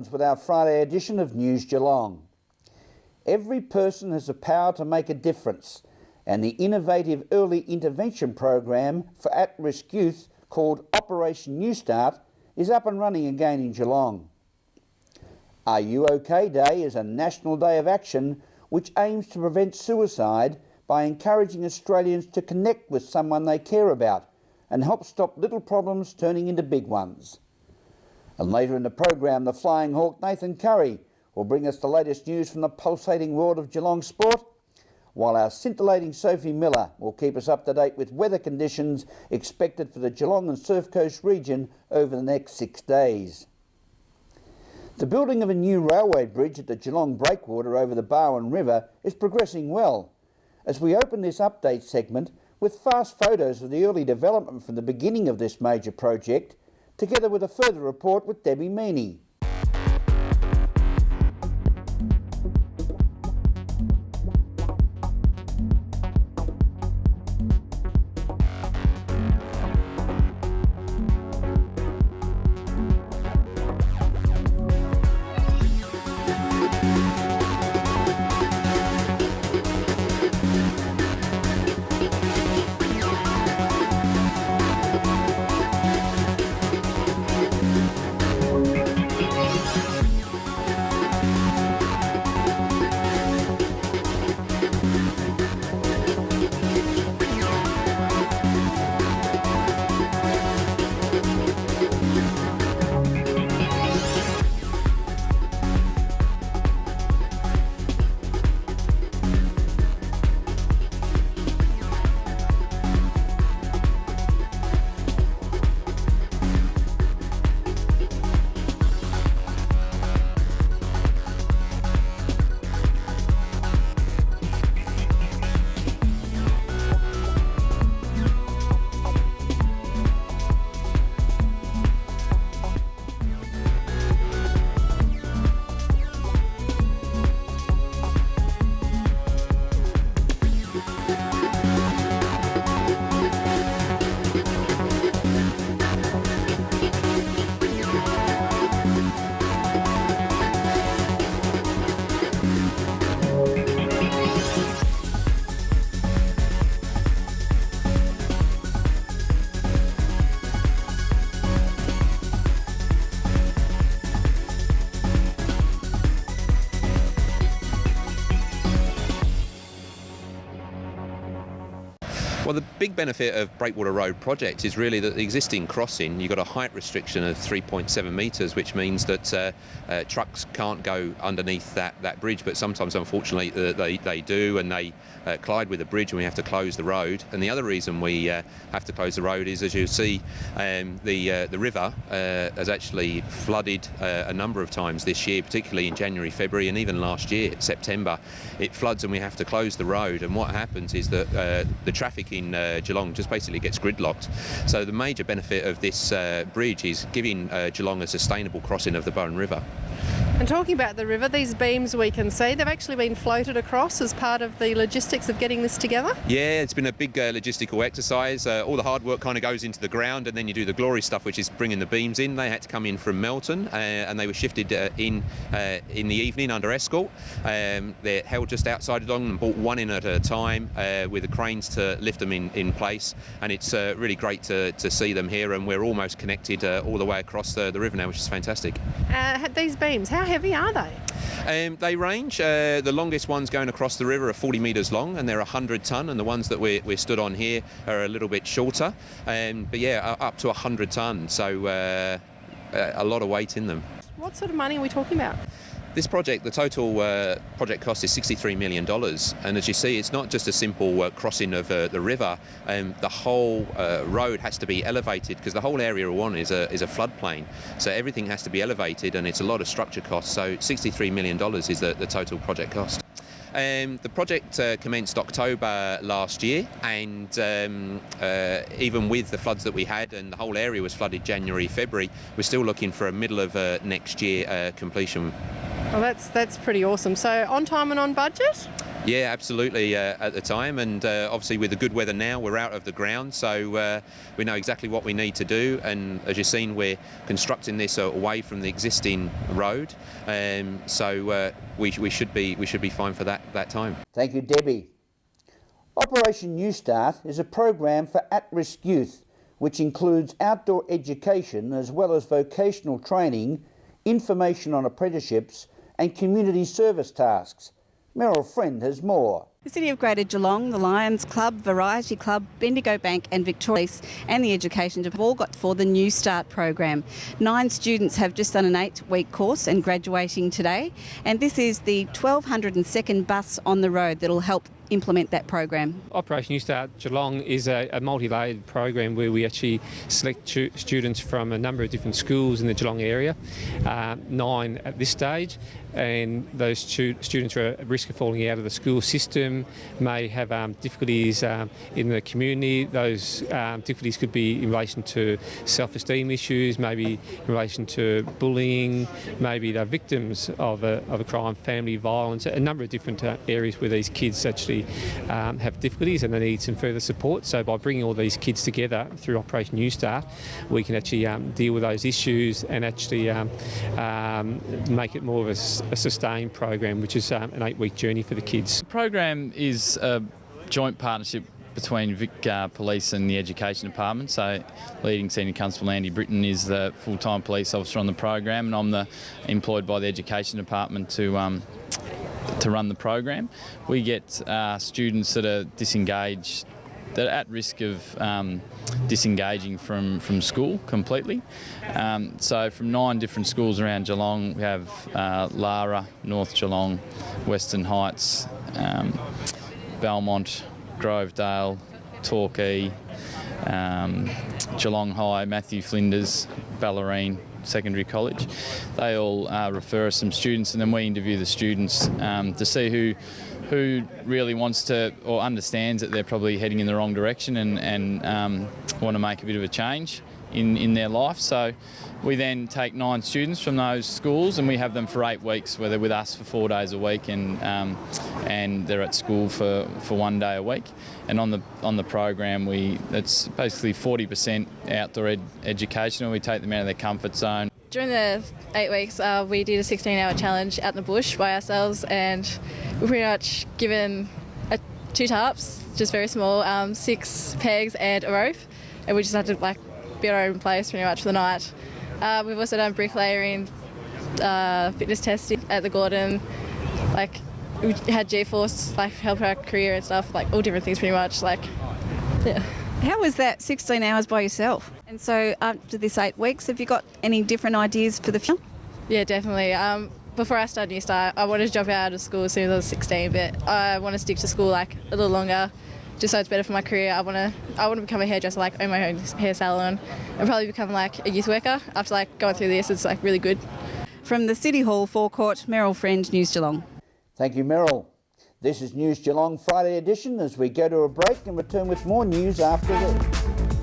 Collins with our Friday edition of News Geelong. Every person has the power to make a difference, and the innovative early intervention program for at-risk youth called Operation New Start is up and running again in Geelong. Are You OK Day is a national day of action which aims to prevent suicide by encouraging Australians to connect with someone they care about and help stop little problems turning into big ones. And later in the program, the Flying Hawk Nathan Curry will bring us the latest news from the pulsating world of Geelong sport, while our scintillating Sophie Miller will keep us up to date with weather conditions expected for the Geelong and Surf Coast region over the next 6 days. The building of a new railway bridge at the Geelong Breakwater over the Barwon River is progressing well, as we open this update segment with fast photos of the early development from the beginning of this major project, together with a further report with Debbie Meaney. Well, the big benefit of Breakwater Road project is really that the existing crossing, you've got a height restriction of 3.7 metres, which means that trucks can't go underneath that bridge, but sometimes, unfortunately, they do, and they collide with the bridge, and we have to close the road. And the other reason we have to close the road is, as you'll see, the river has actually flooded a number of times this year, particularly in January, February, and even last year, September. It floods and we have to close the road, and what happens is that the traffic in Geelong just basically gets gridlocked. So the major benefit of this bridge is giving Geelong a sustainable crossing of the Barwon River. And talking about the river, these beams we can see, they've actually been floated across as part of the logistics of getting this together? Yeah, it's been a big logistical exercise. All the hard work kind of goes into the ground, and then you do the glory stuff, which is bringing the beams in. They had to come in from Melton, and they were shifted in the evening under escort. They're held just outside Geelong and brought one in at a time with the cranes to lift them in place. And it's really great to see them here, and we're almost connected all the way across the river now, which is fantastic. These beams, how heavy are they? They range. The longest ones going across the river are 40 metres long, and they're 100 tonne, and the ones that we're stood on here are a little bit shorter, but yeah, up to 100 tonne, so a lot of weight in them. What sort of money are we talking about? This project, the total project cost is $63 million, and as you see, it's not just a simple crossing of the river. The whole road has to be elevated, because the whole area one is a floodplain, so everything has to be elevated, and it's a lot of structure costs. So $63 million is the total project cost. The project commenced October last year, and even with the floods that we had, and the whole area was flooded January, February, we're still looking for a middle of next year completion. Well, that's pretty awesome. So on time and on budget? Yeah, absolutely at the time, and obviously with the good weather now, we're out of the ground, so we know exactly what we need to do. And as you've seen, we're constructing this away from the existing road, so we should be fine for that time. Thank you, Debbie. Operation New Start is a program for at-risk youth, which includes outdoor education as well as vocational training, information on apprenticeships and community service tasks. Meryl Friend has more. The City of Greater Geelong, the Lions Club, Variety Club, Bendigo Bank and Victoria Police and the Education Department have all got for the New Start program. 9 students have just done an 8-week course and graduating today, and this is the 1202nd bus on the road that will help implement that program. Operation New Start Geelong is a multi-layered program where we actually select students from a number of different schools in the Geelong area, 9 at this stage, and those students are at risk of falling out of the school system, may have difficulties in the community. Those difficulties could be in relation to self-esteem issues, maybe in relation to bullying, maybe they're victims of a crime, family violence, a number of different areas where these kids actually have difficulties and they need some further support. So by bringing all these kids together through Operation New Start, we can actually deal with those issues and actually make it more of a sustained program, which is an 8-week journey for the kids. The program is a joint partnership between Vic Police and the Education Department. So leading Senior Constable Andy Britton is the full-time police officer on the program, and I'm employed by the Education Department to run the program. We get students that are disengaged, that are at risk of disengaging from school completely. So from 9 different schools around Geelong, we have Lara, North Geelong, Western Heights, Belmont, Grovedale, Torquay, Geelong High, Matthew Flinders, Ballerine Secondary College. They all refer us some students, and then we interview the students to see who really wants to or understands that they're probably heading in the wrong direction and want to make a bit of a change in their life. So we then take 9 students from those schools and we have them for 8 weeks, where they're with us for 4 days a week and they're at school for 1 day a week. And on the program, it's basically 40% outdoor education, and we take them out of their comfort zone. During the 8 weeks, we did a 16-hour challenge out in the bush by ourselves, and we're pretty much given 2 tarps, just very small, 6 pegs and a rope, and we just had to be our own place pretty much for the night. We've also done bricklayering, fitness testing at the Gordon, we had G-Force help our career and stuff, all different things pretty much, yeah. How was that 16 hours by yourself? And so after this 8 weeks, have you got any different ideas for the future? Yeah, definitely. Before I started New Start, I wanted to drop out of school as soon as I was 16, but I want to stick to school a little longer, just so it's better for my career. I want to become a hairdresser, own my own hair salon, and probably become a youth worker. After going through this, it's really good. From the City Hall forecourt, Meryl Friend, News Geelong. Thank you, Meryl. This is News Geelong Friday edition as we go to a break and return with more news after this.